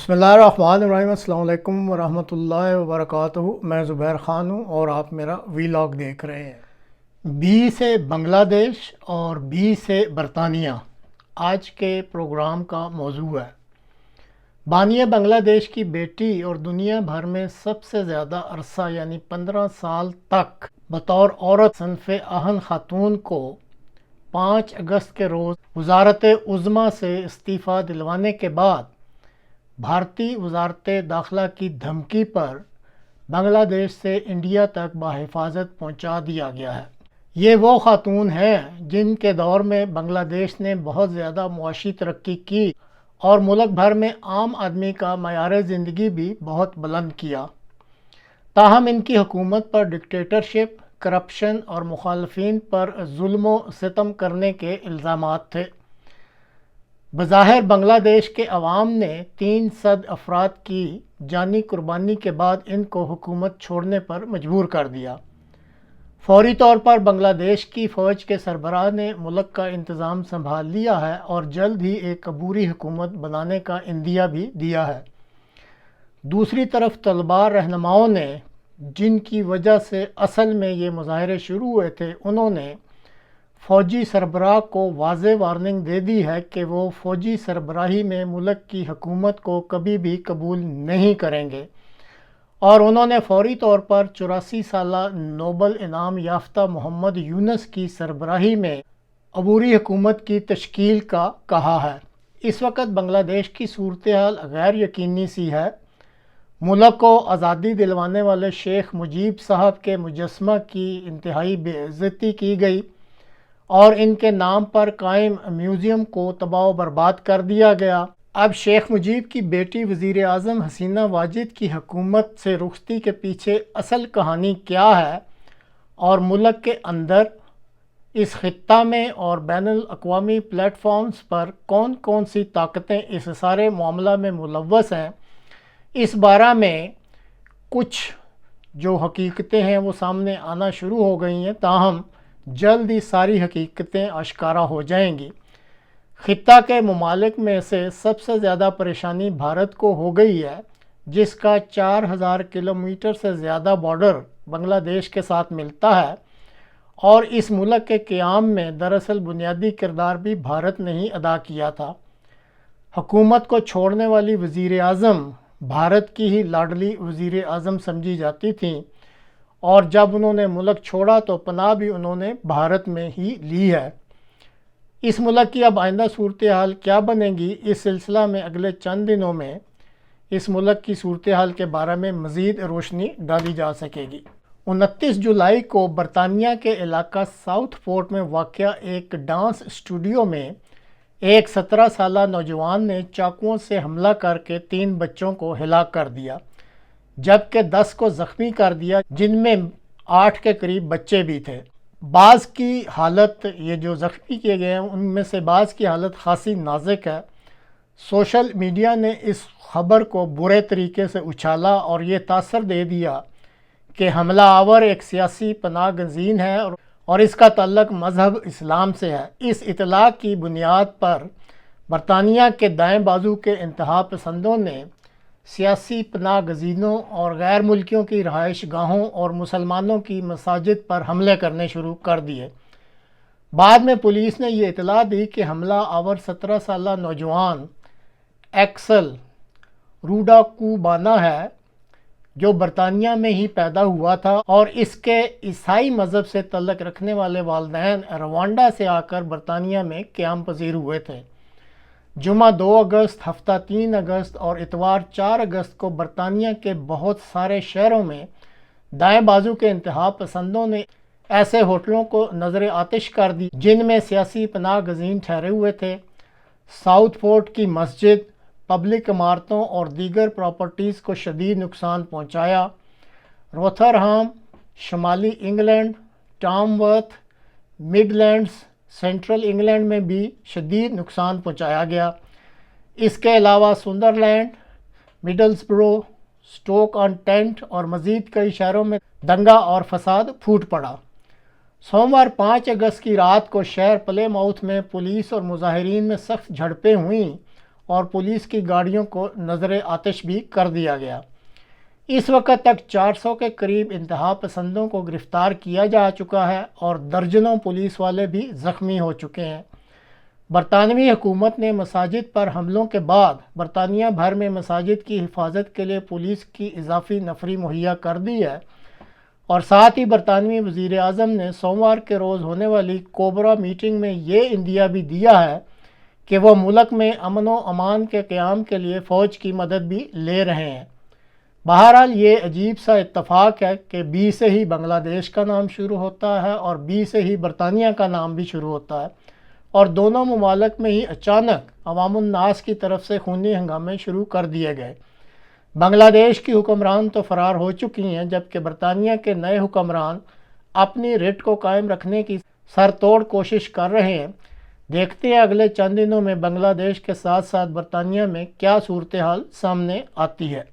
بسم اللہ الرحمن الرحیم۔ السلام علیکم ورحمۃ اللہ وبرکاتہ۔ میں زبیر خان ہوں اور آپ میرا ویلاگ دیکھ رہے ہیں۔ بی سے بنگلہ دیش اور بی سے برطانیہ آج کے پروگرام کا موضوع ہے۔ بانیہ بنگلہ دیش کی بیٹی اور دنیا بھر میں سب سے زیادہ عرصہ یعنی 15 سال تک بطور عورت صنف اہل خاتون کو 5 اگست کے روز وزارت عظمیٰ سے استعفیٰ دلوانے کے بعد بھارتی وزارت داخلہ کی دھمکی پر بنگلہ دیش سے انڈیا تک بحفاظت پہنچا دیا گیا ہے۔ یہ وہ خاتون ہیں جن کے دور میں بنگلہ دیش نے بہت زیادہ معاشی ترقی کی اور ملک بھر میں عام آدمی کا معیار زندگی بھی بہت بلند کیا۔ تاہم ان کی حکومت پر ڈکٹیٹرشپ، کرپشن اور مخالفین پر ظلم و ستم کرنے کے الزامات تھے۔ بظاہر بنگلہ دیش کے عوام نے 300 افراد کی جانی قربانی کے بعد ان کو حکومت چھوڑنے پر مجبور کر دیا۔ فوری طور پر بنگلہ دیش کی فوج کے سربراہ نے ملک کا انتظام سنبھال لیا ہے اور جلد ہی ایک عبوری حکومت بنانے کا عندیہ بھی دیا ہے۔ دوسری طرف طلباء رہنماؤں نے جن کی وجہ سے اصل میں یہ مظاہرے شروع ہوئے تھے، انہوں نے فوجی سربراہ کو واضح وارننگ دے دی ہے کہ وہ فوجی سربراہی میں ملک کی حکومت کو کبھی بھی قبول نہیں کریں گے، اور انہوں نے فوری طور پر 84 سالہ نوبل انعام یافتہ محمد یونس کی سربراہی میں عبوری حکومت کی تشکیل کا کہا ہے۔ اس وقت بنگلہ دیش کی صورتحال غیر یقینی سی ہے۔ ملک کو آزادی دلوانے والے شیخ مجیب صاحب کے مجسمہ کی انتہائی بے عزتی کی گئی اور ان کے نام پر قائم میوزیم کو تباہ و برباد کر دیا گیا۔ اب شیخ مجیب کی بیٹی وزیر اعظم حسینہ واجد کی حکومت سے رخصتی کے پیچھے اصل کہانی کیا ہے اور ملک کے اندر، اس خطہ میں اور بین الاقوامی پلیٹ فارمز پر کون کون سی طاقتیں اس سارے معاملہ میں ملوث ہیں، اس بارے میں کچھ جو حقیقتیں ہیں وہ سامنے آنا شروع ہو گئی ہیں، تاہم جلد ہی ساری حقیقتیں آشکارا ہو جائیں گی۔ خطہ کے ممالک میں سے سب سے زیادہ پریشانی بھارت کو ہو گئی ہے، جس کا 4000 کلومیٹر سے زیادہ بارڈر بنگلہ دیش کے ساتھ ملتا ہے، اور اس ملک کے قیام میں دراصل بنیادی کردار بھی بھارت نے ہی ادا کیا تھا۔ حکومت کو چھوڑنے والی وزیر اعظم بھارت کی ہی لاڈلی وزیر اعظم سمجھی جاتی تھیں، اور جب انہوں نے ملک چھوڑا تو پناہ بھی انہوں نے بھارت میں ہی لی ہے۔ اس ملک کی اب آئندہ صورتحال کیا بنے گی، اس سلسلہ میں اگلے چند دنوں میں اس ملک کی صورتحال کے بارے میں مزید روشنی ڈالی جا سکے گی۔ 29 جولائی کو برطانیہ کے علاقہ ساؤتھ پورٹ میں واقع ایک ڈانس اسٹوڈیو میں ایک 17 سالہ نوجوان نے چاقوؤں سے حملہ کر کے 3 بچوں کو ہلاک کر دیا، جبکہ 10 کو زخمی کر دیا، جن میں 8 کے قریب بچے بھی تھے۔ بعض کی حالت، یہ جو زخمی کیے گئے ہیں ان میں سے بعض کی حالت خاصی نازک ہے۔ سوشل میڈیا نے اس خبر کو برے طریقے سے اچھالا اور یہ تاثر دے دیا کہ حملہ آور ایک سیاسی پناہ گزین ہے اور اس کا تعلق مذہب اسلام سے ہے۔ اس اطلاع کی بنیاد پر برطانیہ کے دائیں بازو کے انتہا پسندوں نے سیاسی پناہ گزینوں اور غیر ملکیوں کی رہائش گاہوں اور مسلمانوں کی مساجد پر حملے کرنے شروع کر دیے۔ بعد میں پولیس نے یہ اطلاع دی کہ حملہ آور 17 سالہ نوجوان ایکسل روڈاکوبانا ہے، جو برطانیہ میں ہی پیدا ہوا تھا، اور اس کے عیسائی مذہب سے تعلق رکھنے والے والدین روانڈا سے آ کر برطانیہ میں قیام پذیر ہوئے تھے۔ جمعہ 2 اگست، ہفتہ 3 اگست اور اتوار 4 اگست کو برطانیہ کے بہت سارے شہروں میں دائیں بازو کے انتہا پسندوں نے ایسے ہوٹلوں کو نظر آتش کر دی جن میں سیاسی پناہ گزین ٹھہرے ہوئے تھے۔ ساؤتھ پورٹ کی مسجد، پبلک عمارتوں اور دیگر پراپرٹیز کو شدید نقصان پہنچایا۔ روتھرہام، شمالی England, Tom worth, mid lands, central England میں بھی شدید نقصان پہنچایا گیا۔ اس کے علاوہ سندرلینڈ، مڈلسبرو، سٹوک آن ٹینٹ اور مزید کئی شہروں میں دنگا اور فساد پھوٹ پڑا۔ سوموار 5 اگست کی رات کو شہر پلے ماؤتھ میں پولیس اور مظاہرین میں سخت جھڑپیں ہوئیں اور پولیس کی گاڑیوں کو نظر آتش بھی کر دیا گیا۔ اس وقت تک 400 کے قریب انتہا پسندوں کو گرفتار کیا جا چکا ہے اور درجنوں پولیس والے بھی زخمی ہو چکے ہیں۔ برطانوی حکومت نے مساجد پر حملوں کے بعد برطانیہ بھر میں مساجد کی حفاظت کے لیے پولیس کی اضافی نفری مہیا کر دی ہے، اور ساتھ ہی برطانوی وزیر اعظم نے سوموار کے روز ہونے والی کوبرا میٹنگ میں یہ عندیہ بھی دیا ہے کہ وہ ملک میں امن و امان کے قیام کے لیے فوج کی مدد بھی لے رہے ہیں۔ بہرحال یہ عجیب سا اتفاق ہے کہ بی سے ہی بنگلہ دیش کا نام شروع ہوتا ہے اور بی سے ہی برطانیہ کا نام بھی شروع ہوتا ہے، اور دونوں ممالک میں ہی اچانک عوام الناس کی طرف سے خونی ہنگامے شروع کر دیے گئے۔ بنگلہ دیش کی حکمران تو فرار ہو چکی ہیں، جبکہ برطانیہ کے نئے حکمران اپنی رٹ کو قائم رکھنے کی سر توڑ کوشش کر رہے ہیں۔ دیکھتے ہیں اگلے چند دنوں میں بنگلہ دیش کے ساتھ ساتھ برطانیہ میں کیا صورتحال سامنے آتی ہے۔